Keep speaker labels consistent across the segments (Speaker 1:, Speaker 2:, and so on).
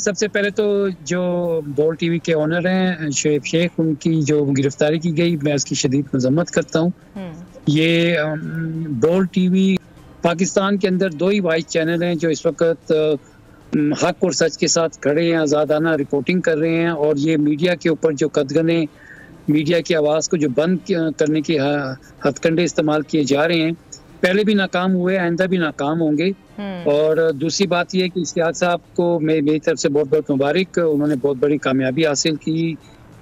Speaker 1: सबसे पहले तो जो बोल टीवी के ओनर हैं शोएब शेख, उनकी जो गिरफ्तारी की गई, मैं उसकी शदीद मजम्मत करता हूँ। ये बोल टीवी पाकिस्तान के अंदर 2 ही वाइस चैनल हैं जो इस वक्त हक और सच के साथ खड़े हैं, आज़ादाना रिपोर्टिंग कर रहे हैं। और ये मीडिया के ऊपर जो कदगने, मीडिया की आवाज़ को जो बंद करने के हथकंडे इस्तेमाल किए जा रहे हैं, पहले भी नाकाम हुए, आइंदा भी नाकाम होंगे। और दूसरी बात यह कि इश्तियाक साहब को मेरी तरफ से बहुत बहुत मुबारक, उन्होंने बहुत बड़ी कामयाबी हासिल की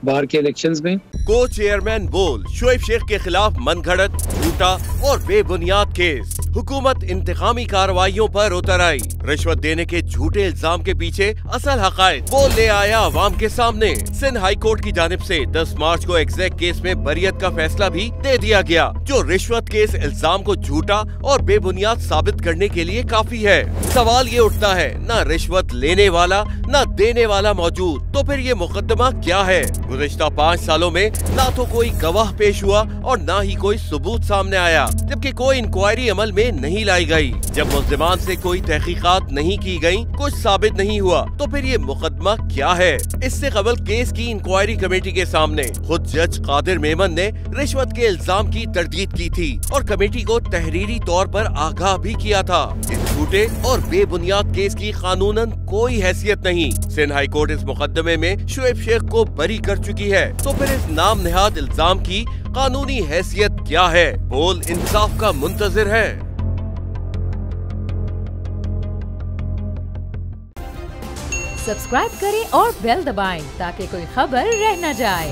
Speaker 1: बाहर के इलेक्शंस में।
Speaker 2: को चेयरमैन बोल शोएब शेख के खिलाफ मनगढ़ंत, झूठा और बेबुनियाद केस। हुकूमत इंतकामी कार्रवाइयों पर उतर आई। रिश्वत देने के झूठे इल्जाम के पीछे असल हकायक बोल ले आया अवाम के सामने। सिंध हाई कोर्ट की जानिब से 10 मार्च को एग्जैक्ट केस में बरियत का फैसला भी दे दिया गया, जो रिश्वत के इस इल्जाम को झूठा और बेबुनियाद साबित करने के लिए काफी है। सवाल ये उठता है, न रिश्वत लेने वाला न देने वाला मौजूद, तो फिर ये मुकदमा क्या है? गुज़िश्ता 5 सालों में ना तो कोई गवाह पेश हुआ और ना ही कोई सबूत सामने आया, जबकि कोई इंक्वायरी अमल में नहीं लाई गई। जब मुल्जिमान से कोई तहकीकात नहीं की गई, कुछ साबित नहीं हुआ, तो फिर ये मुकदमा क्या है? इससे कबल केस की इंक्वायरी कमेटी के सामने खुद जज कादिर मेमन ने रिश्वत के इल्जाम की तरदीद की थी और कमेटी को तहरीरी तौर पर आगाह भी किया था। इस झूठे और बेबुनियाद केस की कानूनन कोई हैसियत नहीं। सिंध हाई कोर्ट इस मुकदमे में शोएब शेख को बरी कर चुकी है, तो फिर इस नाम नेहाद इल्जाम की कानूनी हैसियत क्या है? बोल इंसाफ का मुंतजिर है।
Speaker 3: सब्सक्राइब करें और बेल दबाएं ताकि कोई खबर रह न जाए।